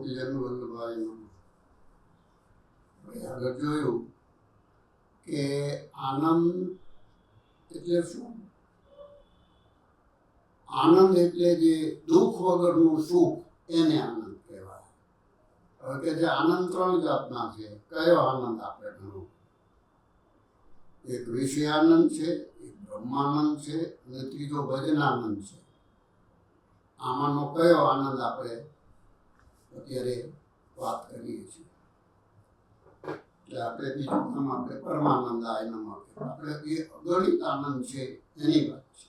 ગોપીચંદ વલ્લભભાઈનું આગળ જોયું કે આનંદ એટલે શું? આનંદ એટલે જે દુઃખ વગરનું સુખ, એને આનંદ કહેવાય. હવે કે જે આનંદ 3 જાતના છે. કયો આનંદ આપણે ગણો? એક વિષય આનંદ છે, એક બ્રહ્માનંદ છે, અને ત્રીજો ભજનાનંદ છે. આમાંનો કયો આનંદ આપણે અત્યારે વાત કરીએ છીએ? એટલે આપણે બીજું નામ આપણે પરમાનંદ એના માટે આપણે એ અગણિત આનંદ છે એની વાત છે.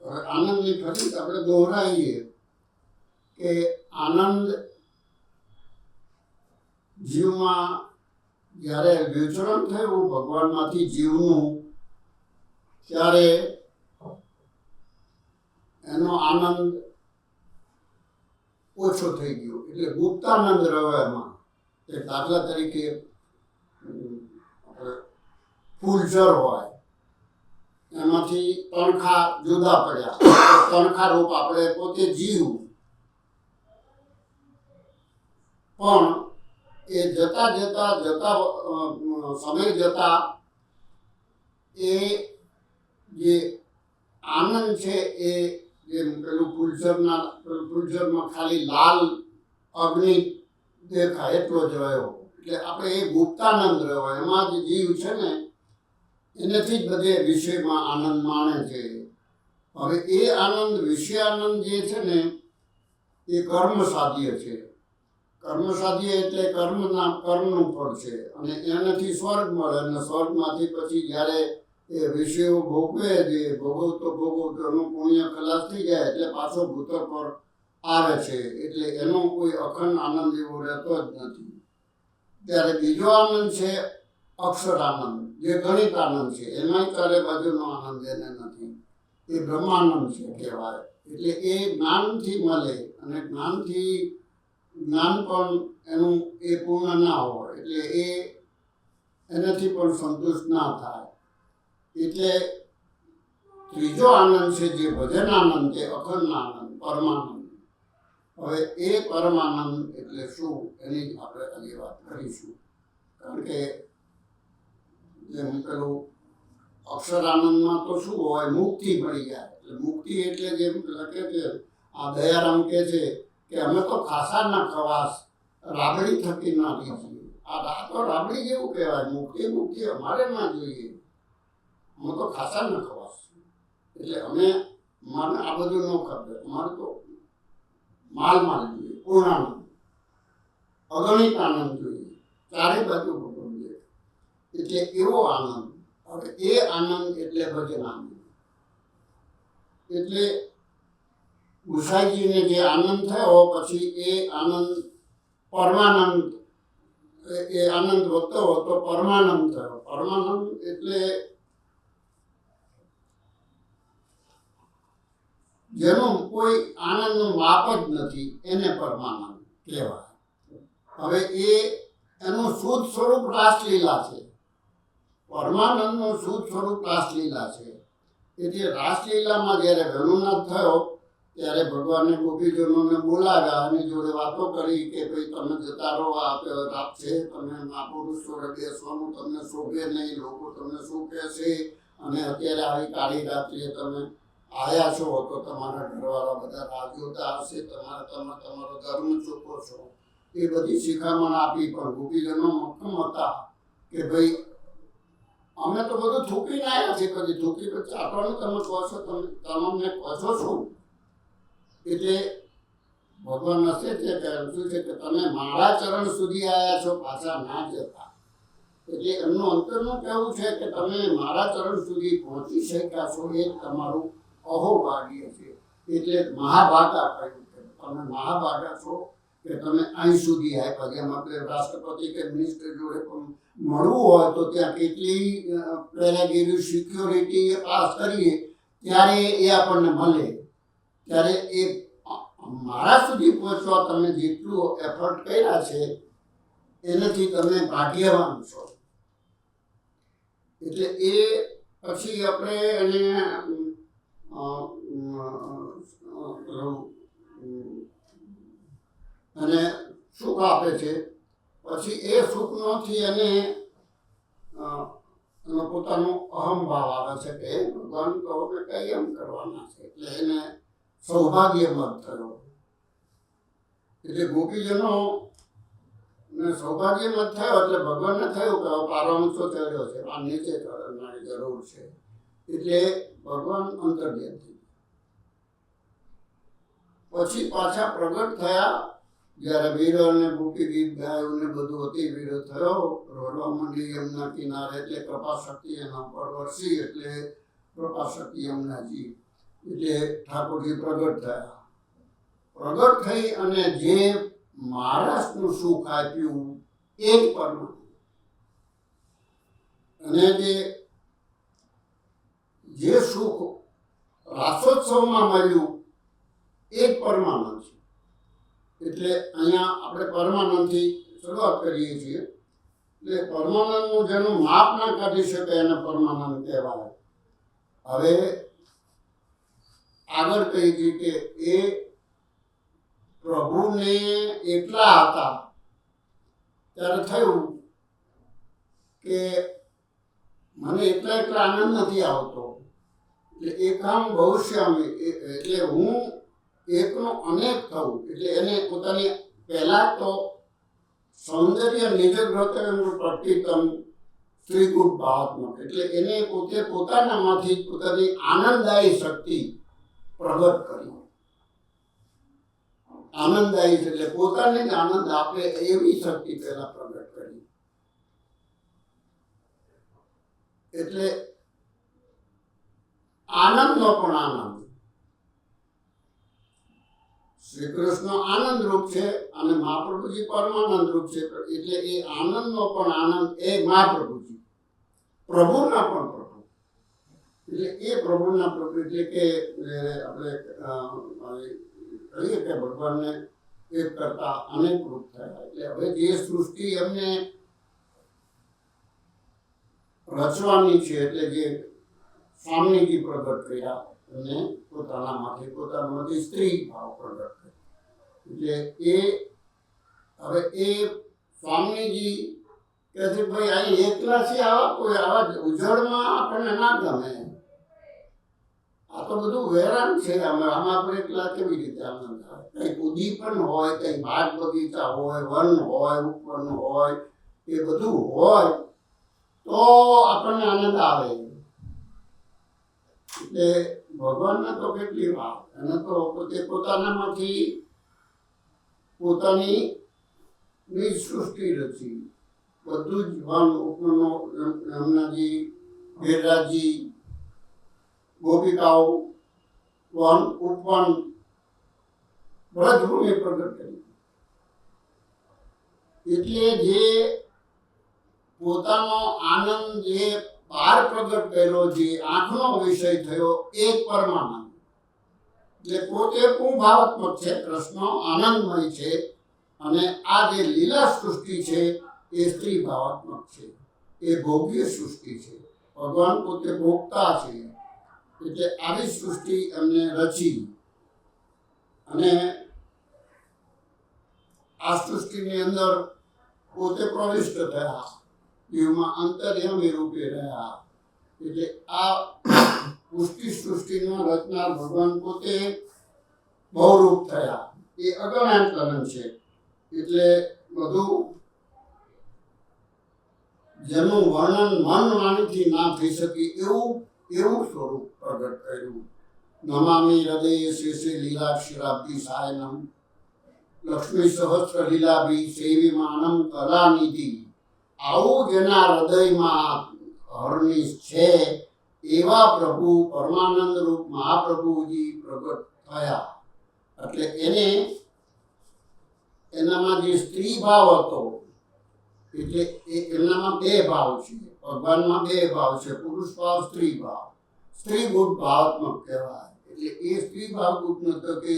હવે આનંદની ફરી આપણે દોહરાઈએ કે આનંદ જીવમાં જ્યારે વિચરણ થયું ભગવાનમાંથી જીવનું, ત્યારે એનો આનંદ ઓછો થઈ ગયો, એટલે ગુપ્તાનંદ રહ્યો એમાં. એક દાખલા તરીકે ફૂલઝર હોય, એમાંથી તણખા જુદા પડ્યા, તણખા રૂપ આપણે પોતે જીવ, પણ એ જતા સમય જતા એ જે આનંદ છે એ જેમ પેલું ફૂલઝરમાં ખાલી લાલ અગ્નિ દેખાય એટલો જ રહ્યો. એટલે આપણે એ ગુપ્તાનંદ રહ્યો, એમાં જે જીવ છે ને એનાથી જ બધે વિષયમાં આનંદ માણે છે. હવે એ આનંદ, વિષય આનંદ જે છે ને એ કર્મ સાધ્ય છે. કર્મ સાધ્ય એટલે કર્મનું ફળ છે, અને એનાથી સ્વર્ગ મળે, અને સ્વર્ગમાંથી પછી જ્યારે એ વિષયો ભોગવે, જે ભોગવતો એનું પુણ્ય ખલાસ થઈ જાય એટલે પાછો ભૂતળ પર આવે છે. એટલે એનો કોઈ અખંડ આનંદ એવો રહેતો જ નથી. ત્યારે બીજો આનંદ છે અક્ષર આનંદ, જે ગણિત આનંદ છે. એમાંય ચારે બાજુનો આનંદ એને નથી. એ બ્રહ્માનંદ છે કહેવાય. એટલે એ જ્ઞાનથી મળે, અને જ્ઞાન પણ એનું એ પૂર્ણ ના હોય, એટલે એનાથી પણ સંતુષ્ટ ના થાય. એટલે ત્રીજો આનંદ છે જે ભજન આનંદ છે, અખંડ આનંદ, પરમાનંદ. હવે એ પરમાનંદ એટલે શું એની જ આપણે આજે વાત કરીશું. કારણ કે જેમ પેલું અક્ષર આનંદમાં તો શું હોય, મુક્તિ મળી જાય. એટલે મુક્તિ એટલે જેમ લખે છે આ દયારામ કહે છે કે અમે તો ખાસા ના ખવાસ રાબડી થકી ના લીધી. આ તો રાબડી જેવું કહેવાય. મુક્તિ અમારે ના જોઈએ. અમે તો ખાસા ના ખવાસ, એટલે મને આ બધું ન ખબર. અમારે તો માલ જોઈએ, પૂર્ણાનંદ, અગણિત આનંદ જોઈએ, ચારે બાજુ ભગવાન જોઈએ. એટલે એવો આનંદ. હવે એ આનંદ એટલે ભજન આનંદ. એટલે ગુસાઈજીને જે આનંદ થયો પછી એ આનંદ પરમાનંદ, એ આનંદ વધતો હતો, પરમાનંદ થયો. પરમાનંદ એટલે જેનું કોઈ આનંદનું માપ જ નથી, એને પરમાનંદ કહેવાય. હવે એનું શુદ્ધ સ્વરૂપ રાસલીલા છે. પરમાનંદનું શુદ્ધ સ્વરૂપ રાસલીલા છે. એટલે રાસલીલામાં જ્યારે વેણુનાથ થયો ત્યારે ભગવાને ગોપીજનોને બોલાવ્યા, એની જોડે વાતો કરી કે ભાઈ તમે જતા રહો, આ રાત છે, તમે મહાપુરુષ જોડે બેસવાનું તમને શોભે નહીં, લોકો તમને શું કહેશે, અને અત્યારે આવી કાળી રાત્રિએ તમે આવ્યા છો તો તમારા ઘરવાળા બધા રાહ જોતા હશે, તમારો ધર્મ ચૂકો છો. એ બધી શિખામણ આપી, પણ ગોપીજનો મક્કમ હતા કે ભાઈ અમે તો બધું થૂકીને આવ્યા છે. પછી થૂકી પછી ચાટવાનું તમે કહો છો, તમને કહો છો શું? એટલે ભગવાન હશે છે કે શું છે કે તમે મારા ચરણ સુધી આવ્યા છો, પાછા ના જતા. એટલે એમનું અંતરનું કહેવું છે કે તમે મારા ચરણ સુધી પહોંચી શક્યા છો, એ તમારું અહોભાગ્ય છે. એટલે મહાભાગા કહ્યું કે તમે મહાભાગા છો કે તમે અહીં સુધી આવ્યા. જેમ આપણે રાષ્ટ્રપતિ કે મિનિસ્ટર જોડે પણ મળવું હોય તો ત્યાં કેટલી પહેલાં સિક્યોરિટી પાસ કરીએ ત્યારે એ આપણને મળે. ત્યારે એ મારા સુધી પહોંચવા તમે જેટલું એફર્ટ કર્યા છે એનાથી તમે ભાગ્યવાન છો. એટલે એ પછી આપણે એને અને સુખ આપે છે, પછી એ સુખનોથી એને એનો પોતાનો અહમ ભાવ આવે છે કે ભગવાન કહો કે કઈ એમ કરવાના છે, એટલે એને સૌભાગ્યમત થયો. એટલે ગોપીજનો ને સૌભાગ્યમત થયો એટલે ભગવાનને થયું કે પારમાંશો ચડ્યો છે, આ નીચે ચડવાની જરૂર છે, એટલે ભગવાન અંતર્ધ્યાન થઈ. પછી પાછા પ્રગટ થયા જ્યારે વીર અને ગોપી ગીત ગાયું ને બધું અતિ વીર થયો, રોડવા માંડી યમુના કિનારે, એટલે કૃપા શક્તિ એના પર વરસી, એટલે કૃપા શક્તિ યમુનાજી, એટલે ઠાકોરજી પ્રગટ થયા. પ્રગટ થઈ અને જે મહારાષ્ટ્રનું સુખ આપ્યું એ જ પરમાનંદ, અને જે સુખ રાસોત્સવમાં મળ્યું એ જ પરમાનંદ છે. એટલે અહીંયા આપણે પરમાનંદથી શરૂઆત કરીએ છીએ. એટલે પરમાનંદનું જેનું માપ ના કાઢી શકે એને પરમાનંદ કહેવાય. હવે આગળ કહી હતી કે એ પ્રભુને એટલા હતા ત્યારે થયું કે મને એટલા આનંદ નથી આવતો, એટલે એકામ ભવિષ્યામી, એટલે હું એકનો અનેક થવું, એટલે એને પોતાની પહેલા તો સૌંદર્ય નિજ ગ્રહમ પ્રતિતમ સ્ત્રીગુટ ભાવાત્મક, એટલે એને પોતે પોતાનામાંથી પોતાની આનંદદાયી શક્તિ પ્રગટ કરી. આનંદદાયી એટલે પોતાને જ આનંદ આપે એવી શક્તિ પહેલા પ્રગટ કરી. એટલે આનંદનો પણ આનંદ, શ્રી કૃષ્ણ આનંદ રૂપ છે અને મહાપ્રભુજી પરમાનંદ રૂપ છે, એટલે એ આનંદનો પણ આનંદ એ મહાપ્રભુજી, પ્રભુના પણ પ્રભુ, એટલે એ પ્રભુના પ્રભુ, એટલે કે આપણે કહીએ કે ભગવાનને એક કરતા અનેક રૂપ થયા. એટલે હવે જે સૃષ્ટિ એમને રચવાની છે, એટલે જે સ્વામીજી પ્રગટ કર્યા અને પોતાનામાંથી સ્ત્રી ભાવ પ્રગટ કર્યો, એટલે એ હવે એ સ્વામીજી કહે છે ભાઈ અહીં એકલા છે, આવા કોઈ આવા ઉજળમાં આપણને ના ગમે, આ તો બધું વેરાન છે, આમાં આપણે એકલા કેવી રીતે આનંદ આવે? કંઈક ઉદ્દીપન હોય, કંઈક બાગ બગીચા હોય, વન હોય, ઉપવન હોય, એ બધું હોય તો આપણને આનંદ આવે. એટલે ભગવાનને તો કેટલી વાત, એને તો પોતે પોતાનામાંથી પોતાની નિજ સૃષ્ટિ રચી, બધું જ વન ઉપવનો, યમુનાજી, ગિરિરાજજી, ગોપિકાઓ, વન ઉપવન, બ્રજભૂમિ પ્રગટ કરી. એટલે જે પોતાનો આનંદ જે બહાર પ્રગટ કર્યો, જે આંખનો વિષય થયો, એ પરમાનંદ, એટલે પોતે ભાવાત્મક છે, કૃષ્ણ આનંદમય છે, અને આ જે લીલા સૃષ્ટિ છે એ સ્ત્રી ભાવાત્મક છે, એ ભોગ્ય સૃષ્ટિ છે, ભગવાન પોતે ભોગતા છે. એટલે આવી સૃષ્ટિ એમને રચી અને આ સૃષ્ટિની અંદર પોતે પ્રવિષ્ટ થયા, જીવમાં અંતર્યામી રૂપે રહ્યા. એટલે આ પુષ્ટિ સૃષ્ટિનો રચનાર ભગવાન પોતે બહુરૂપ થયા, એ અગણ્યાંકલન છે. એટલે બધું જેનું વર્ણન મન વાણીથી ના થઈ શકે એવું સ્વરૂપ પ્રગટ કર્યું. નમામિ હૃદય શેષે લીલા ક્ષીરાબ્ધિ સાયનમ, લક્ષ્મી સહસ્ર લીલાભી સેવીમાનમ કલાનિધિ. આવું જેના હૃદયમાં હરનિશ છે એવા પ્રભુ પરમાનંદ રૂપ મહાપ્રભુજી પ્રગટ થયા. એટલે એનામાં જે સ્ત્રી ભાવ હતો, એટલે એમનામાં બે ભાવ છે, ભગવાનમાં બે ભાવ છે, પુરુષ ભાવ, સ્ત્રી ભાવ. સ્ત્રી ગુણ ભાવાત્મક કહેવાય. એટલે એ સ્ત્રી ભાવ ગુણ તો કે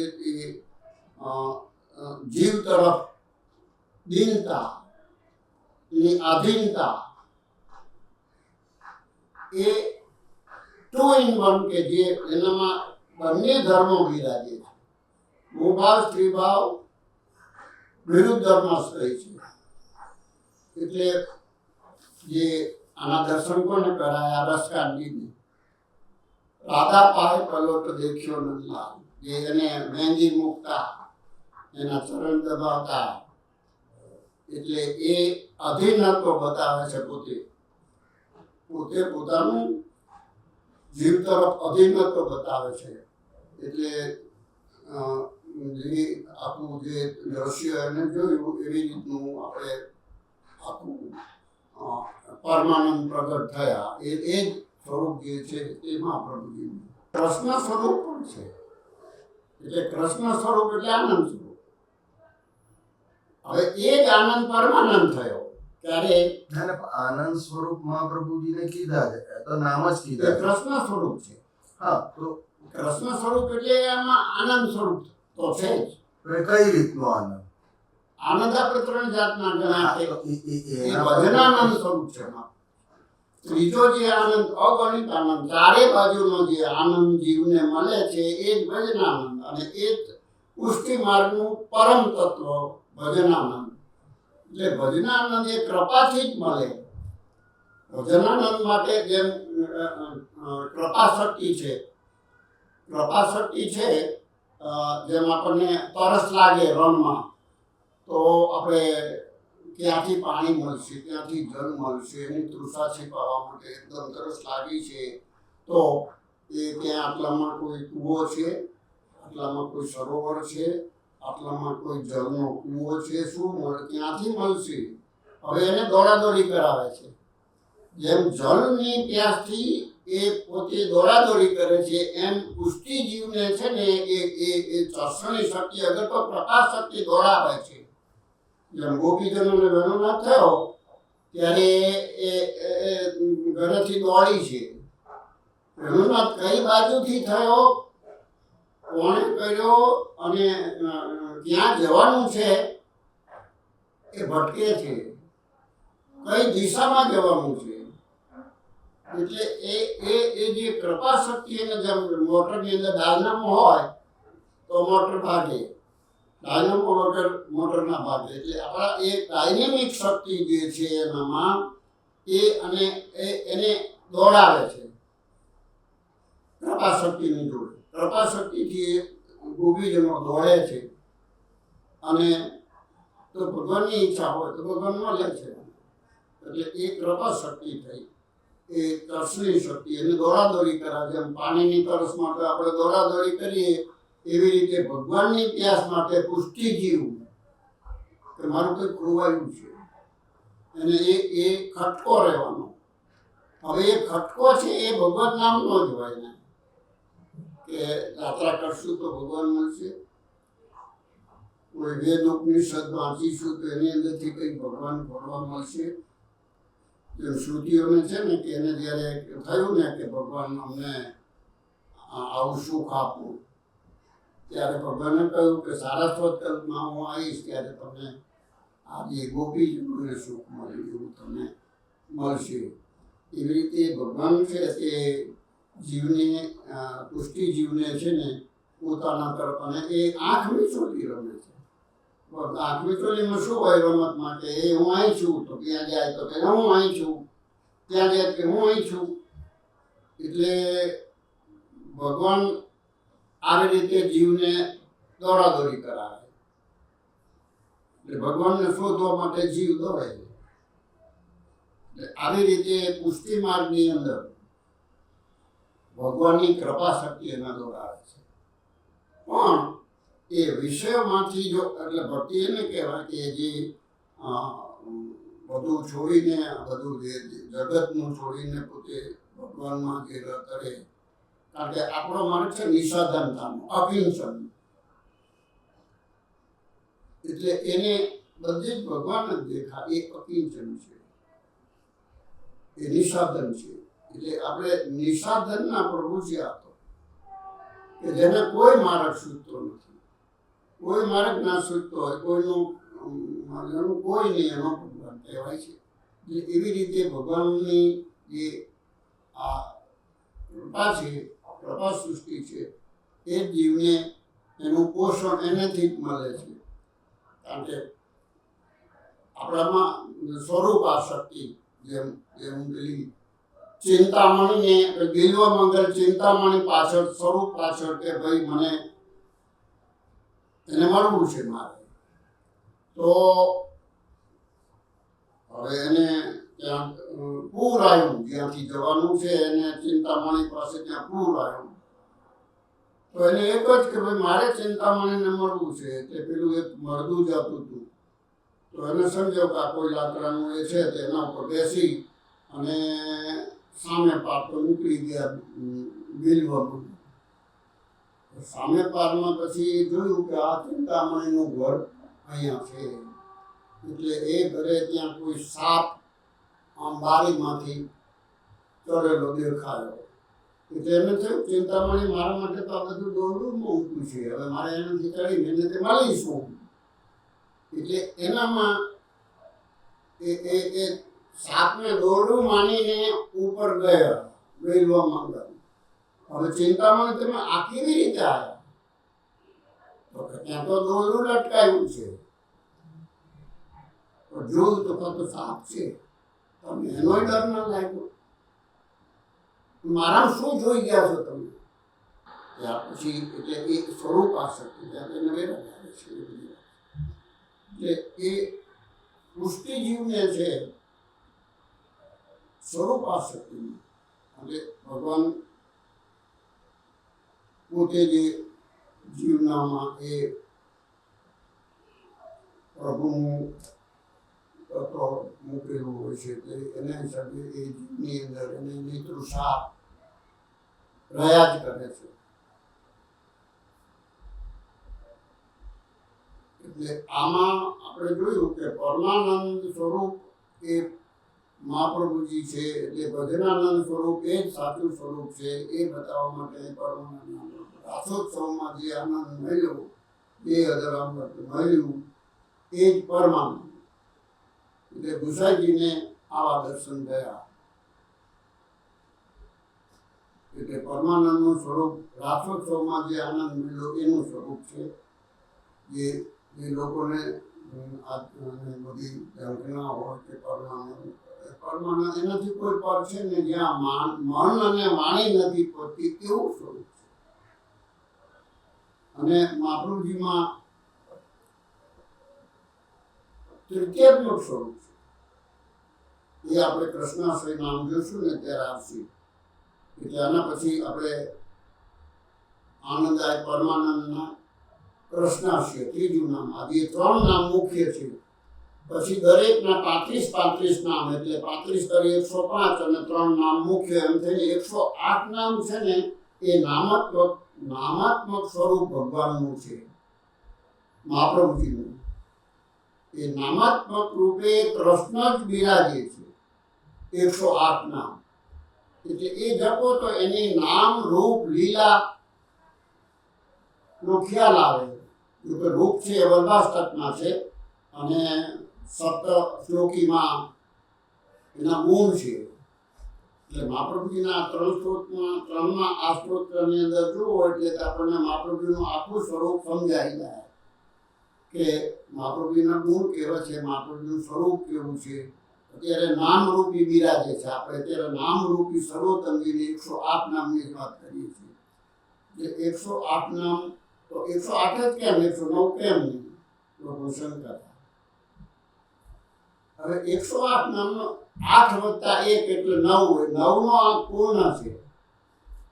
જીવ તરફ દીનતા, એની આધીનતા, એ 2 in 1 કે જે એનામાં બંને ધર્મો બિરાજે છે, મોભાવ, સ્ત્રીભાવ વિરુદ્ધ ધર્માશ્રય છે. એટલે જે આના દર્શન કોને કરાયા? રસકાંડીને. રાધા પાહે પલોટ દેખ્યો નથી લાલ, જે એને મહેંદી મૂકતા, એના ચરણ દબાવતા, એટલે એ અધીનત્વ બતાવે છે. પોતે પોતાનું જીવ તરફ અધીનત્વ બતાવે છે. એટલે જે આખું જે દ્રશ્ય એને જોયું એવી રીતનું આપણે આખું પરમાનંદ પ્રગટ થયા. એ જ સ્વરૂપ જે છે એ મહાપ્રભુજીનું કૃષ્ણ સ્વરૂપ પણ છે. એટલે કૃષ્ણ સ્વરૂપ એટલે આનંદ સ્વરૂપ. હવે એ જ આનંદ પરમાનંદ થયો. ત્યારે આનંદ સ્વરૂપ મહાપ્રભુજીને કીધા છે, તો નામ જ કીધા એ કૃષ્ણ સ્વરૂપ છે. હા, તો કૃષ્ણ સ્વરૂપ એટલે એમાં આનંદ સ્વરૂપ તો છે જ. કઈ રીતનો આનંદ? આનંદ આપણે ત્રણ જાતના ગણાય. ભજનાનંદ સ્વરૂપ છે. ત્રીજો જે આનંદ અગણિત આનંદ, ચારે બાજુનો જે આનંદ જીવને મળે છે એ જ ભજનાનંદ. અને એ જ પુષ્ટિ માર્ગનું પરમ તત્વ ભજનાનંદ. એટલે ભજનાનંદ એ કૃપાથી જ મળે. ભજનાનંદ માટે જેમ કૃપા શક્તિ છે, જેમ આપણને તરસ લાગે રણમાં, તો આપણે ક્યાંથી પાણી મળશે, ક્યાંથી જળ મળશે, એની તૃષા છીપાવવા માટે એકદમ તરસ લાગી છે, તો એ ત્યાં આટલામાં કોઈ કૂવો છે, આટલામાં કોઈ સરોવર છે, આટલામાં કોઈ જળનો કૂવો છે, શું મળે, ક્યાંથી મળશે? હવે એને દોડાદોડી કરાવે છે. જેમ જળની પ્યાસથી એ પોતે દોડાદોડી કરે છે, એમ પુષ્ટિ જીવને છે ને એ ચર્ષણી શક્તિ, અગર તો પ્રકાશ શક્તિ દોડાવે છે. જેમ ગોપીજનોને વેણુનાથ થયો ત્યારે એ ઘરેથી દોડી છે. વેણુનાથ કઈ બાજુથી થયો, કોણે કર્યો અને ક્યાં જવાનું છે એ ભટકે છે, કઈ દિશામાં જવાનું છે. એટલે એ જે કૃપા શક્તિ, એને જેમ મોટરની અંદર ડાયનામો હોય તો મોટર ભાગે, ડાયનામો વગર મોટર ના ભાગે. એટલે આપણા એ ડાયનેમિક શક્તિ જે છે એનામાં એને દોડાવે છે કૃપા શક્તિની જોડે. કૃપા શક્તિથી ગોપીજનો દોડે છે. અને તો ભગવાનની ઈચ્છા હોય તો ભગવાન મળે છે. એટલે એ કૃપા શક્તિ થઈ, એ તરસની શક્તિ, એને દોડાદોડી કરાવે. જેમ પાણીની તરસ માટે આપણે દોડાદોડી કરીએ, એવી રીતે ભગવાનની પ્યાસ માટે પુષ્ટિ જીવવું કે મારું કંઈક ખોવાયું છે, અને એ ખટકો રહેવાનો. હવે એ ખટકો છે એ ભગવાન નામનો જ હોય ને, કે યાત્રા કરશું તો ભગવાન મળશે, કોઈ વેદ ઉપનિષદ વાંચીશું તો એની અંદરથી કંઈક ભગવાન ભરવા મળશે. જેમ શ્રુતિઓને છે ને કે એને જ્યારે થયું ને કે ભગવાન અમને આવું સુખ આપવું, ત્યારે ભગવાને કહ્યું કે સારસ્વત કલ્પમાં હું આવીશ ત્યારે તમને આ જે ગોપીજનોને સુખ મળે એવું તમને મળશે. એવી રીતે ભગવાન છે તે જીવને, પુષ્ટિ જીવને છે ને પોતાના તરફ, અને એ આંખ મીચોલી રમે છે. આંખ મીચોલીમાં શું હોય રમત માટે? એ હું અહીં છું તો ત્યાં જાય તો કે હું અહીં છું, ત્યાં જાય કે હું અહીં છું. એટલે ભગવાન આવી રીતે જીવને દોડાદોડી કરાવે. એટલે ભગવાનને શોધવા માટે જીવ દોડે છે. એટલે આવી રીતે પુષ્ટિ માર્ગની અંદર ભગવાનની કૃપા શક્તિ એને દોડાવે છે. પણ એ વિષયોમાંથી જો, એટલે ભક્તિ એને કહેવાય કે જે બધું છોડીને, બધું જે જગતનું છોડીને પોતે ભગવાનમાં જે કરે. કારણ કે આપણો માર્ગ છે નિસાધનતાનો, અકિંચન. એટલે એને બધે જ ભગવાન જ દેખાય. એ અકિંચન છે, એ નિસાધન છે. એટલે આપણે નિસાધનના પ્રભુ છે આ તો, કે જેને કોઈ માર્ગ સૂચતો નથી, કોઈ માર્ગ ના સૂચતો હોય, કોઈનું કોઈ નહીં, એનો ભગવાન કહેવાય છે. એટલે એવી રીતે ભગવાનની જે આ કૃપા છે, કૃપા સૃષ્ટિ છે, એ જીવને એનું પોષણ એનાથી જ મળે છે. કારણ કે આપણામાં સ્વરૂપ આસક્તિ, જેમ જેમ પેલી ચિંતામણીને બિલ્વ મંગલ ચિંતામણી પાછળ સ્વરૂપ પાછળ કે ભાઈ મને એને મળવું છે મારે, તો હવે એને ત્યાં પૂર આવ્યું, જ્યાંથી જવાનું છે એને ચિંતામણી પાસે ત્યાં પૂર આવ્યું, તો એને એક જ કે ભાઈ મારે ચિંતામણીને મળવું છે. તે પેલું એક મળદું જતું હતું, તો એને સમજો કે આ કોઈ લાકડાનું એ છે, તેના ઉપર બેસી અને સામે પાર તો નીકળી ગયા બિલવામાં. સામે પારમાં પછી જોયું કે આ ચિંતામણીનું ઘર અહીંયા છે, એટલે એ ઘરે ત્યાં કોઈ સાપ આમ બારીમાંથી ચડેલો દેખાયો. એટલે એને થયું ચિંતામણી મારા માટે તો આ બધું દોરડું મૂકવું છે, હવે મારે એનાથી ચડીને એને તે મળીશું. એટલે એનામાં એ સાપને દોરડું માનીને ઉપર ગયા વેલવામાં ગયા. હવે ચિંતામણી તમે આ કેવી રીતે આવ્યા? તો ત્યાં તો દોરડું લટકાયું છે, જોયું તો કતો સાપ છે, તમને એનો ડર ના લાગ્યો? મારા શું જોઈ ગયા છો તમે? ત્યાર પછી એટલે એ સ્વરૂપ આસક્તિ ત્યાં તેને વેરા લાગે છે. એટલે એ પુષ્ટિજીવને છે સ્વરૂપ આસક્તિ, એટલે ભગવાન પોતે જે જીવનામાં એ પ્રભુનું તત્વ મૂકેલું હોય છે, એટલે એના હિસાબે એ જીવની અંદર એને નિતૃષા રહ્યા જ કરે છે. એટલે આમાં આપણે જોયું કે પરમાનંદ સ્વરૂપ એ મહાપ્રભુજી છે, એટલે ભજનાનંદ સ્વરૂપ એ જ સાચું સ્વરૂપ છે. એ બતાવવા માટે પરમાનંદ રાસોત્સવમાં જે આનંદ મળ્યો, 2000 અમૃત મળ્યું, એ જ પરમાનંદ. એટલે ગુસાઈજીને આવા દર્શન થયા. એટલે પરમાનંદનું સ્વરૂપ રાસોત્સવમાં જે આનંદ મળ્યો એનું સ્વરૂપ છે, જે લોકોને બધી ઝંખના હોય કે પરમાનંદ એનાથી કોઈ પર છે ને, જ્યાં મન અને વાણી નથી પહોંચતી એવું સ્વરૂપ છે. અને મહાપ્રભુજીમાં તૃતીયાત્મક સ્વરૂપ છે. એ આપણે કૃષ્ણાશ્રય નામ જોશું ને ત્યારે આવશે. એટલે આના પછી આપણે આનંદાય પરમાનંદના કૃષ્ણાશ્રય ત્રીજું નામ. આજે 3 નામ મુખ્ય છે. પછી દરેકના 35 નામ, એટલે 35 કરી 105 અને 3 નામ મુખ્ય, એમ થઈને 108 નામ છે ને એ નામાત્મક સ્વરૂપ ભગવાનનું છે, મહાપ્રભુજીનું. એ નામાત્મક રૂપે કૃષ્ણ જ બિરાજે છે. 108 નામ એટલે એ જપો તો એની નામ રૂપ લીલા નો ખ્યાલ આવે. કે રૂપ છે એ વલ્ભાષ્ટકમાં છે અને સપ્ત શ્લોકીમાં એના ગુણ છે. એટલે મહાપ્રભુજીના 3 સ્ત્રોતમાં 3માં આ સ્ત્રોત્રની અંદર જુઓ એટલે આપણને મહાપ્રભુજીનું આખું સ્વરૂપ સમજાઈ જાય કે મહાપ્રભુજીના ગુણ કેવા છે, મહાપ્રભુજીનું સ્વરૂપ કેવું છે. અત્યારે નામરૂપી બિરાજે છે. આપણે અત્યારે નામરૂપી સર્વોત્તમજીની 108 નામની વાત કરીએ છીએ. એટલે 108 નામ તો 108 જ કેમ, 109 કેમ નહીં? લોકો શંકા. હવે 108 નામનો 8 વત્તા 1 એટલે 9 હોય. 9નો અંક પૂર્ણ છે.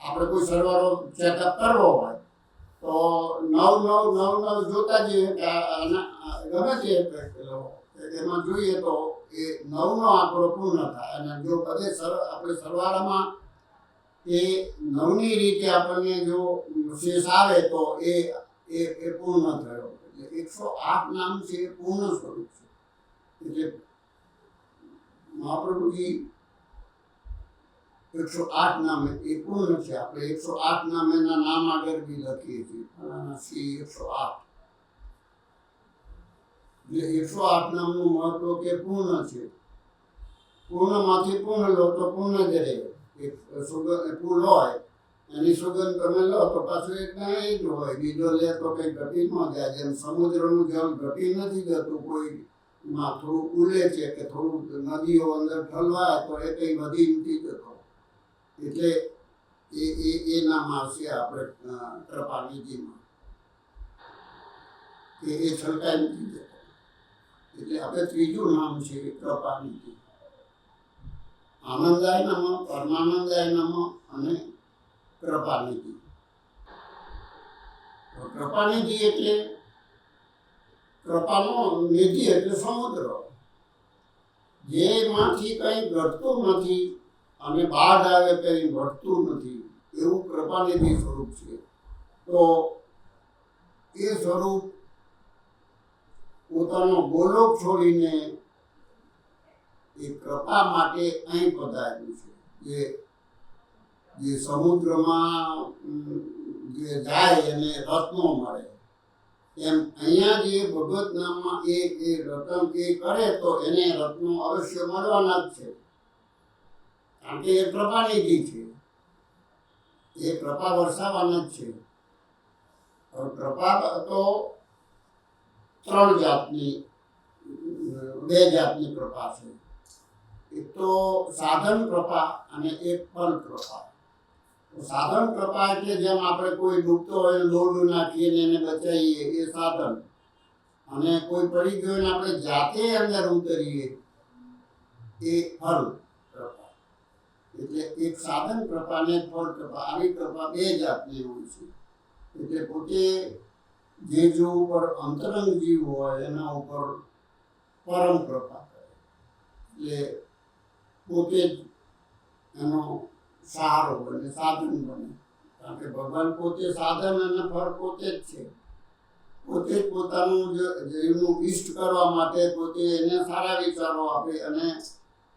આપણે કોઈ સરવાળો ચેકઅપ કરવો હોય તો 9 જોતા જઈએ ગમે તે એમાં જોઈએ તો એ 9નો આંકડો પૂર્ણ થાય. અને જો બધે આપણે સરવાળામાં એ 9ની રીતે આપણને જો શેષ આવે તો એ પૂર્ણ થયો. એટલે 108 નામ છે એ પૂર્ણ સ્વરૂપ છે. એટલે મહાપ્રભુજી 108 નામ એ પૂર્ણ છે. આપણે 108 નામ એના નામ આગળ બી લખીએ છીએ, શ્રી 108. એટલે 108 નામનું મહત્વ કે પૂર્ણ છે. પૂર્ણમાંથી પૂર્ણ લો તો પૂર્ણ જ રહે. એક સુગંધ ફૂલ હોય એની સુગંધ તમે લો તો પાછું એક એ જ હોય. બીજો લે તો કંઈ ઘટી ન જાય. જેમ સમુદ્રનું જળ ઘટી નથી જતું કોઈ માં થોડું ઉલે છે કે થોડું નદીઓ અંદર ઠલવાય તો એ કંઈ વધી નથી જતો. એટલે એ નામ આવશે આપણે કૃપાનિધિમાં, કે એ છલકાઈ નથી જતો. એટલે આપણે ત્રીજું નામ છે કૃપાનિધિ. આનંદાય નમઃ, પરમાનંદાય નમઃ અને કૃપાનિધિ. કૃપાનિધિ એટલે કૃપાનો નિધિ એટલે સમુદ્ર, જેમાંથી કંઈ ઘટતું નથી અને બાઢ આવે કંઈ ઘટતું નથી, એવું કૃપાનિધિ સ્વરૂપ છે. તો એ સ્વરૂપ પોતાનો ગોલોક છોડીને એ કૃપા માટે અહીં પધાર્યું છે. જે સમુદ્રમાં જે જાય એને રત્નો મળે, એમ અહીંયા જે ભગવત નામમાં એ રતન એ કરે તો એને રત્નો અવશ્ય મળવાના જ છે, કારણ કે એ કૃપાનિધિ છે, એ કૃપા વરસાવવાના જ છે. કૃપા તો બે જાતની કૃપા છે. એક તો સાધન કૃપા અને એક ફલ કૃપા. સાધન કૃપા એટલે જેમ આપણે કોઈ ડૂબતો હોય દોરડું નાખીને એને બચાવીએ એ સાધન, અને કોઈ પડી ગયો ને આપણે જાતે અંદર ઉતરીએ એ ફલ કૃપા. એટલે એક સાધન કૃપા ને ફળ કૃપા, આવી કૃપા બે જાતની હોય છે. એટલે પોતે જે જીવ ઉપર અંતરંગ જીવ હોય એના ઉપર પરમ કૃપા કરે, એટલે પોતે જ એનો સહારો બને, સાધન બને. કારણ કે ભગવાન પોતે સાધન અને ફળ પોતે જ છે. પોતે જ પોતાનું જીવનું ઈષ્ટ કરવા માટે પોતે એને સારા વિચારો આપે અને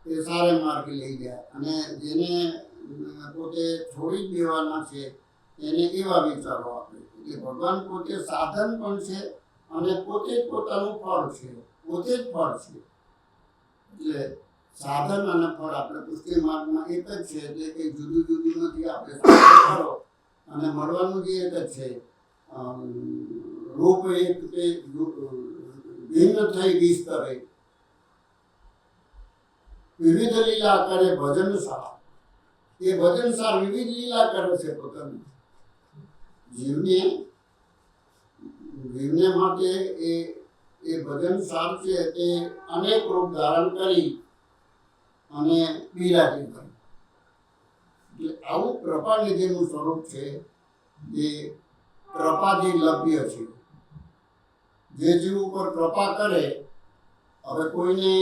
એ સારે માર્ગે લઈ જાય, અને જેને પોતે છોડી દેવાના છે એને એવા વિચારો આપે. એટલે ભગવાન પોતે સાધન પણ છે અને પોતે જ પોતાનું ફળ છે, પોતે જ ફળ છે. એટલે સાધન અને ફળ આપણે પુષ્ટિ માર્ગમાં એક જ છે, એટલે કંઈ જુદું જુદું નથી. આપણે સાધન કરો અને મળવાનું જે એક જ છે. રૂપ એક તે ભિન્ન થઈ વિસ્તરે, વિવિધ લીલા કરે ભજન સાર. એ ભજન સાર વિવિધ લીલા કરે છે પોતાની જીવને માટે. એ ભજન સાર છે તે અનેક રૂપ ધારણ કરી અને બિરાજે કરે. એટલે આવું કૃપાનિધિનું સ્વરૂપ છે, જે કૃપાથી લભ્ય છે. જે જીવ ઉપર કૃપા કરે, હવે કોઈને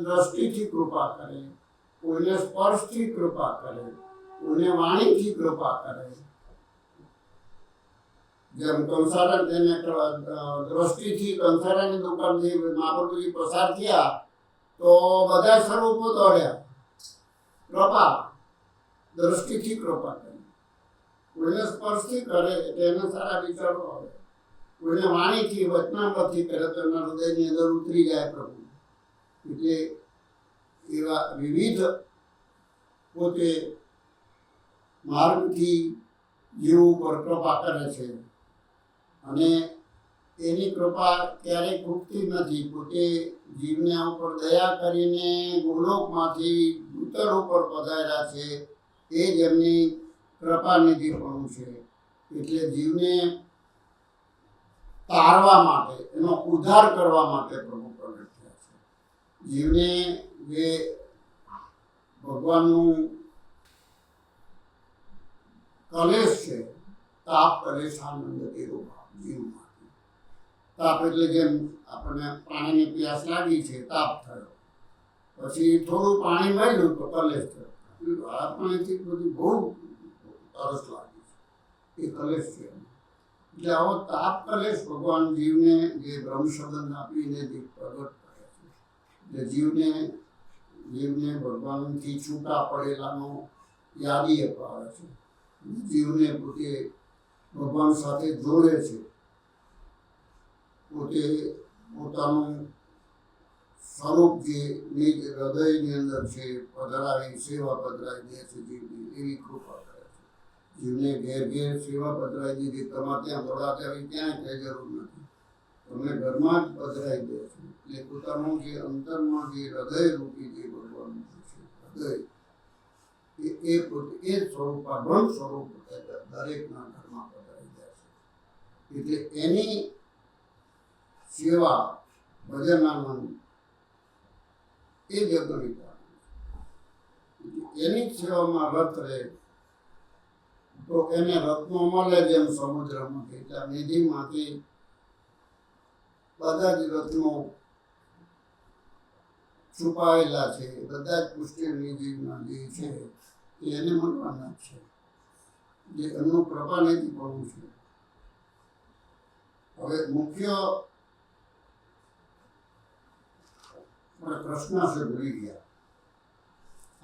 દ્રષ્ટિથી કૃપા કરે, કોઈને સ્પર્શથી કૃપા કરે, કોઈને વાણીથી કૃપા કરે. જેમ કંસારા તેને દ્રષ્ટિથી કંસારાની દુકાનથી મહાપ્રભુજી પસાર થયા તો બધા સ્વરૂપો દોડ્યા. કૃપા દ્રષ્ટિથી કૃપા કરે, કોઈને સ્પર્શથી કરે એટલે એને સારા વિચારો આવે, કોઈને વાણીથી વચનામૃતથી કરે તો એના હૃદયની અંદર ઉતરી જાય પ્રભુ. એટલે એવા વિવિધ પોતે માર્ગથી જીવ ઉપર કૃપા કરે છે, અને એની કૃપા ક્યારેય ખૂટતી નથી. પોતે જીવને ઉપર દયા કરીને ગોલોકમાંથી ભૂતળ ઉપર પધાર્યા છે, એ જ એમની કૃપાનિધિપણું છે. એટલે જીવને તારવા માટે, એનો ઉદ્ધાર કરવા માટે પ્રભુ પ્રગટ થયા છે. જીવને જે ભગવાનનું કલેશ છે, તાપ કલેશાનંદ તેરો ભાવ જીવમાંથી. તાપ એટલે જેમ આપણને પાણીની પ્યાસ લાગી છે, તાપ થયો, પછી થોડું પાણી મળ્યું તો કલેશ થયો. આ પાણીથી બધી બહુ તરસ લાગી છે, એ કલેશ છે. એટલે આવો તાપ કલેશ ભગવાન જીવને જે બ્રહ્મ સંબંધ આપીને જે પ્રગટ કરે છે, એટલે જીવને ભગવાનથી છૂટા પડેલાનો યાદી અપાવે છે. જીવને પોતે ભગવાન સાથે જોડે છે, પોતે પોતાનું સ્વરૂપ જે નિજ હૃદયની અંદર છે પધરાવી સેવા પધરાવી દે છે જીવની, એવી કૃપા કરે છે. જીવને ઘેર ઘેર સેવા પધરાવી દીધી, તમારે ત્યાં દોડા આવી ક્યાંય કંઈ જરૂર નથી. તમને ઘરમાં જ પધરાઈ દે છે. એટલે પોતાનું જે અંતરમાં જે હૃદય રૂપી જે ભગવાનનું છે હૃદય એ પોતે એ સ્વરૂપ બ્રહ્મ સ્વરૂપ દરેકના ઘરમાં પધરાઈ જાય છે. એટલે એની સેવા ભજનાનંદ એ જ અગણિતા. એની જ સેવામાં રત રહે તો એને રત્નો મળે જેમ સમુદ્રમાંથી. એટલે નિધિમાંથી બધા જ રત્નો છુપાયેલા છે, બધા જ પુષ્ટિ નિધિના જે છે એ એને મળવાના જ છે, જે એમનું કૃપાનિધિ પણ છે. હવે મુખ્ય પ્રશ્ન છે ભૂલી ગયા.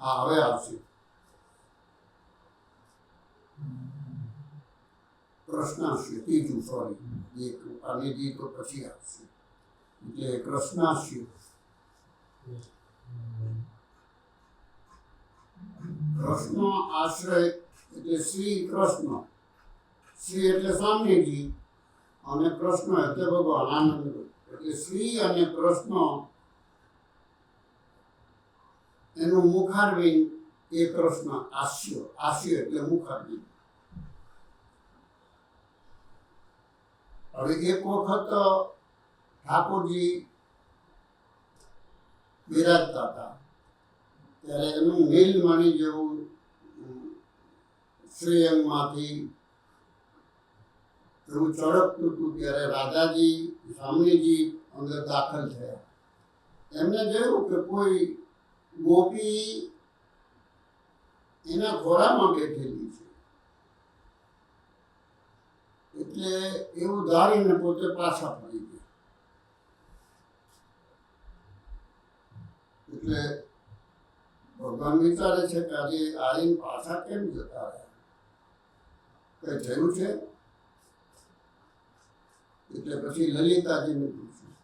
હા, હવે આવશે કૃષ્ણાશ્ય ત્રીજું, સોરી, જે કૃપાનિધિ તો પછી આવશે. એટલે કૃષ્ણાશ્ય કૃષ્ણ આશ્રય એટલે શ્રી કૃષ્ણ. શ્રી એટલે સ્વામીજી અને કૃષ્ણ એટલે ભગવાન આનંદ. એટલે શ્રી અને કૃષ્ણ એનું મુખારવિંદ એ કૃષ્ણ આસ્ય. આસ્ય એટલે મુખારવિંદ. હવે એક વખત ઠાકોરજી બિરાજતા હતા ત્યારે એનું નીલમણી જેવું શ્રીઅંગમાંથી એવું ચળકતું હતું. ત્યારે રાધાજી સ્વામીજી અંદર દાખલ થયા. એમને જોયું કે કોઈ ગોપી એના ખોળામાં બેઠેલી છે. એટલે એવું ધારીને પોતે પાછા પડી ગયા. એટલે ભગવાન વિચારે છે કે આજે આવીને પાછા કેમ જતા રહ્યા, કઈ થયું છે? એટલે પછી લલિતાજીને પૂછ્યું.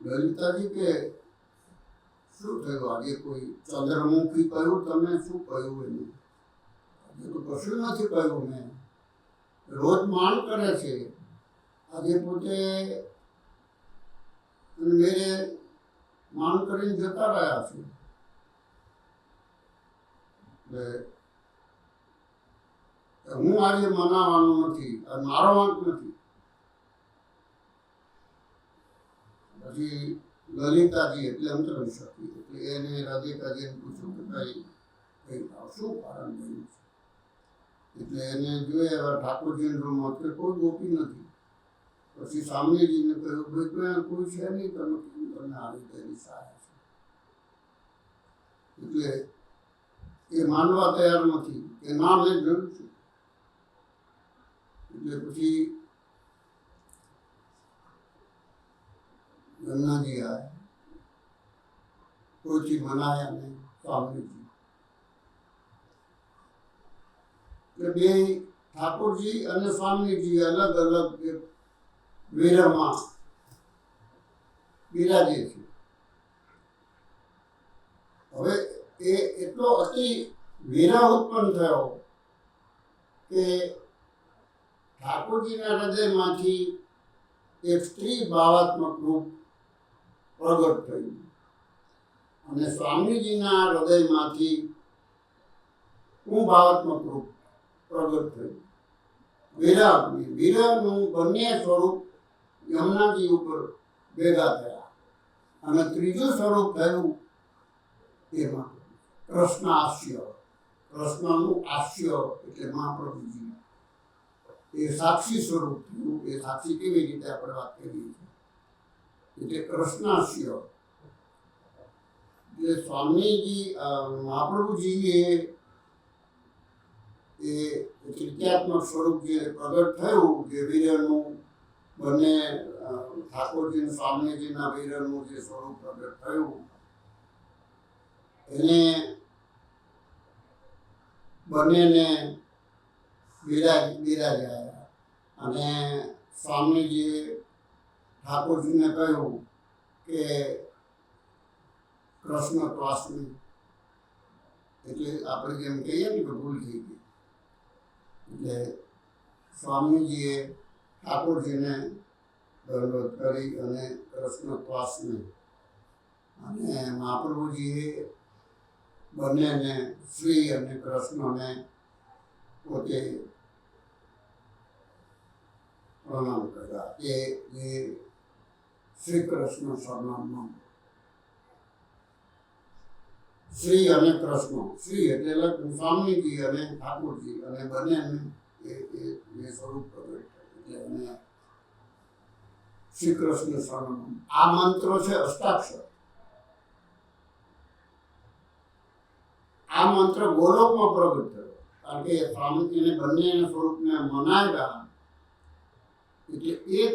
લલિતાજી કે શું થયું આજે? કોઈ ચંદ્રમુખી કહ્યું? તમે શું કહ્યું એનું? આજે તો કશું નથી કહ્યું. મેં રોજ માંડ કરે છે, આજે પોતે મેરે માંડ કરીને જતા રહ્યા છે. એટલે હું આજે મનાવાનું નથી, મારો વાંક નથી. પછી લલિતાજી એટલે અંતરવી શકી. એટલે એને રાધિકાજીને પૂછ્યું કે કઈ શું કારણ બન્યું છે? એટલે એને જોયા ઠાકોરજીનો રૂમ કે કોઈ ગોપી નથી. પછી સ્વામીજીને કહ્યું ભાઈ કોઈ છે નહીં, તમે કેમ તમને આવી તેની સહાય છે? એટલે એ માનવા તૈયાર નથી કે ના મેં જોયું છે. એટલે પછી ગંગાજી આવ્યા. કોઈથી મનાયા નહીં સ્વામીજી. એટલે બે ઠાકોરજી અને સ્વામીજી અલગ અલગ વિરહમાં બિરાજે છે. હવે એ એટલો અતિ વિરહ ઉત્પન્ન થયો કે ઠાકોરજીના હૃદયમાંથી એક સ્ત્રી ભાવાત્મક રૂપ પ્રગટ થયું અને સ્વામીજીના હૃદયમાંથી ભાવાત્મક રૂપ પ્રગટ થયું. વિરહનું બંને સ્વરૂપ યમુનાજી ઉપર ભેગા થયા અને ત્રીજું સ્વરૂપ થયું એમાં કૃષ્ણ આસ્ય. કૃષ્ણનું આસ્ય એટલે મહાપ્રભુજી એ સાક્ષી સ્વરૂપ થયું. એ સાક્ષી કેવી રીતે આપણે વાત કરીએ છીએ એટલે કૃષ્ણાસ્ય એટલે સ્વામીજી મહાપ્રભુજીએ એ તૃતીયાત્મક સ્વરૂપ જે પ્રગટ થયું, જે વિરહનું બંને ઠાકોરજી સ્વામીજીના વિરહનું જે સ્વરૂપ પ્રગટ થયું એને બંનેને બિરાજ્યા અને સ્વામીજીએ ઠાકોરજીને કહ્યું કે કૃષ્ણ ત્વાસ્મી. એટલે આપણે જેમ કહીએ ને કે ભૂલ થઈ ગઈ. એટલે સ્વામીજીએ ઠાકોરજીને દંડવત કરી અને કૃષ્ણ ત્વાસને અને મહાપ્રભુજીએ બંનેને શ્રી અને કૃષ્ણને પોતે પ્રણામ કર્યા. એ શ્રી કૃષ્ણ સરનામમાં શ્રી અને કૃષ્ણ, શ્રી એટલે સ્વામીજી અને ઠાકોરજી અને બંનેને એ સ્વરૂપ પ્રગટ એટલે એને શ્રી કૃષ્ણ સરનામમ. આ મંત્રો છે અષ્ટાક્ષર. આ મંત્ર ગોલોકમાં પ્રગટ થયો કારણ કે સ્વામીજીને બંને સ્વરૂપને મનાવ્યા એટલે એક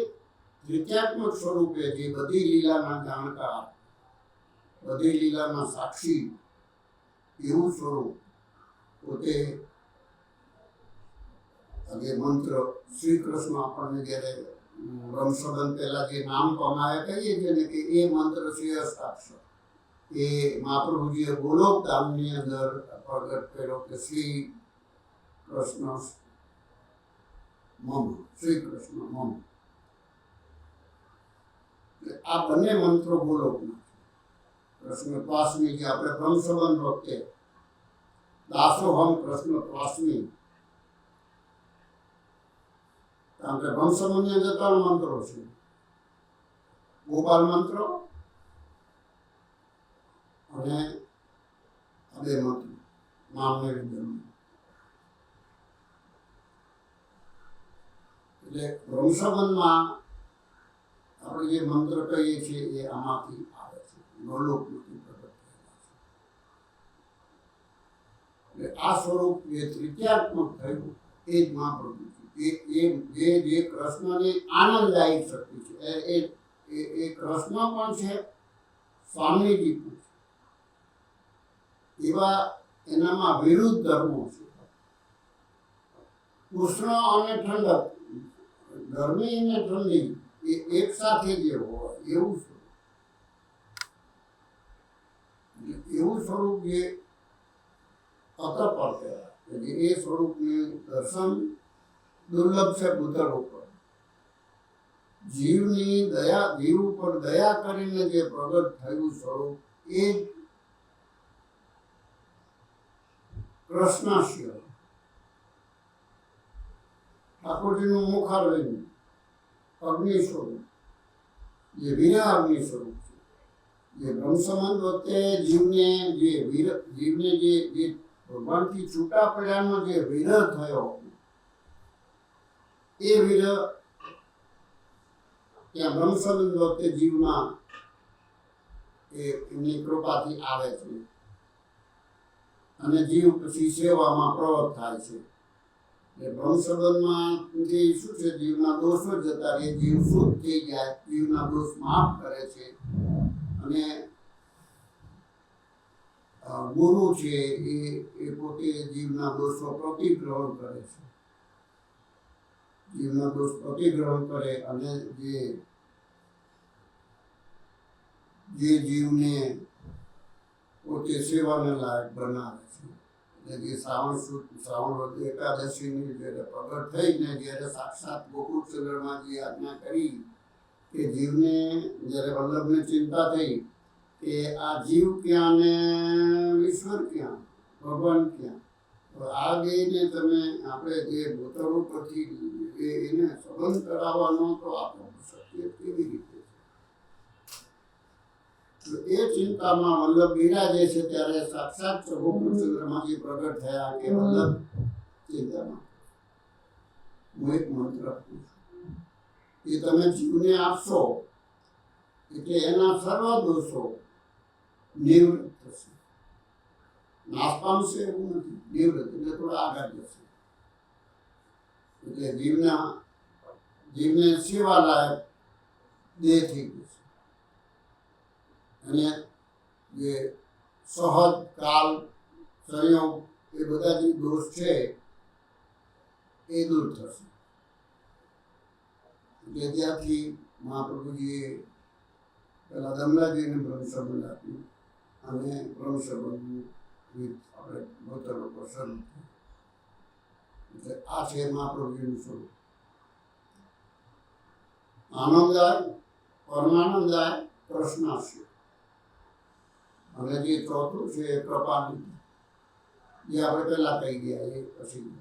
દ્વિત્યાત્મક સ્વરૂપે જે બધી લીલાના જાણકાર, બધી લીલાના સાક્ષી એવું સ્વરૂપ પોતે જે મંત્ર શ્રી કૃષ્ણ આપણને જ્યારે બ્રહ્મસદન પહેલા જે નામ કમાયા કહીએ છીએ ને કે એ મંત્ર છે અષ્ટાક્ષર. એ મહાપ્રભુજીએ ગોલોક ધામની અંદર પ્રગટ કર્યો કે શ્રી કૃષ્ણ મમ, શ્રી કૃષ્ણ મમ. આ બંને મંત્રો ગોલોકના કૃષ્ણ ત્વાસ્મી જે આપણે બ્રહ્મસબંધ વખતે દાસોહમ કૃષ્ણ ત્વાસ્મી, કારણ કે બ્રહ્મસબંધની અંદર 3 મંત્રો છે. ગોપાલ મંત્ર અને બે મંત્ર નામને વિદ્યમ. એટલે બ્રહ્મસબંધમાં આપણે જે મંત્ર કહીએ છીએ એ આમાંથી આવે છે, ગોલોકમાંથી પ્રગટ થયેલા છે. એટલે આ સ્વરૂપ જે તૃતીયાત્મક થયું એ જ મહાપ્રભુજી, જે કૃષ્ણની આનંદદાયક શક્તિ છે. એ કૃષ્ણ પણ છે, સ્વામીજી પણ છે. એવા એનામાં વિરુદ્ધ ધર્મો છે. ઉષ્ણ અને ઠંડક, ગરમી અને ઠંડી એ એક સાથે જે હોય એવું સ્વરૂપ, એવું સ્વરૂપ જે અતપર કહેવાય. એ સ્વરૂપને દર્શન દુર્લભ છે ભૂતળ ઉપર. જીવની દયા, જીવ ઉપર દયા કરીને જે પ્રગટ થયું સ્વરૂપ એ કૃષ્ણાશ્ય ઠાકોરજીનું મુખારવિંદ અગ્નિ સ્વરૂપ, જે વિરહ અગ્નિ સ્વરૂપ છે. જે બ્રહ્મસંબંધ વખતે જીવને જે ભગવાનથી છૂટા પડ્યાનો જે વિરહ થયો એ વિરહ ત્યાં બ્રહ્મસંબંધ વખતે જીવમાં એમની કૃપાથી આવે છે અને જીવ પછી સેવામાં પ્રવૃત્ત થાય છે. એટલે બ્રહ્મસંબંધમાંથી શું છે, જીવના દોષો જતા રહે, જીવ શુદ્ધ થઈ જાય, જીવના દોષ માફ કરે છે અને ગુરુ છે એ પોતે જીવના દોષો પ્રતિગ્રહણ કરે છે. જીવના દોષ પ્રતિગ્રહણ કરે અને જે જીવને પોતે સેવાને લાયક બનાવે છે. એટલે જે શ્રાવણ એકાદશીની જ્યારે પ્રગટ થઈ ને જ્યારે સાક્ષાત ગોકુળચંદ્રમાં જે આજ્ઞા કરી કે જીવને જ્યારે વલ્લભને ચિંતા થઈ કે આ જીવ ક્યાં ને ઈશ્વર ક્યાં, ભગવાન ક્યાં, તો આ બેને તમે આપણે જે ભૂતળ ઉપરથી એને સંબંધ કરાવવાનો તો આપણું શક્ય કેવી રીતે? એ ચિંતામાં વલ્લભ બિરાજે છે ત્યારે સાક્ષાત ગોકુળચંદ્રમાંથી પ્રગટ થયા કે વલ્લભ ચિંતામાં હું એક મંત્ર આપું છું, એ તમે જીવને આપશો એટલે એના સર્વ દોષો નિવૃત્ત થશે. નાશ પામશે એવું નથી, નિવૃત્ત એટલે થોડા આગળ જશે. એટલે જીવને સેવા લાયક દેહ થઈ ગયું. અને જે સહજ કાલ સંયોગ એ બધા જે દોષ છે એ દૂર થશે. એટલે ત્યાંથી મહાપ્રભુજીએ પેલા દમલાજીને બ્રહ્મસંબંધ આપ્યું અને બ્રહ્મસંબંધનું આપણે ભૂતળ ઉપર શરૂ થયું. એટલે આ છે મહાપ્રભુજીનું સ્વરૂપ. આનંદાય પરમાનંદાય પ્રશ્નાસ્ય. અને જે ચોથું છે એ કૃપાનિધિ, જે આપણે પહેલા કહી ગયા એ પછી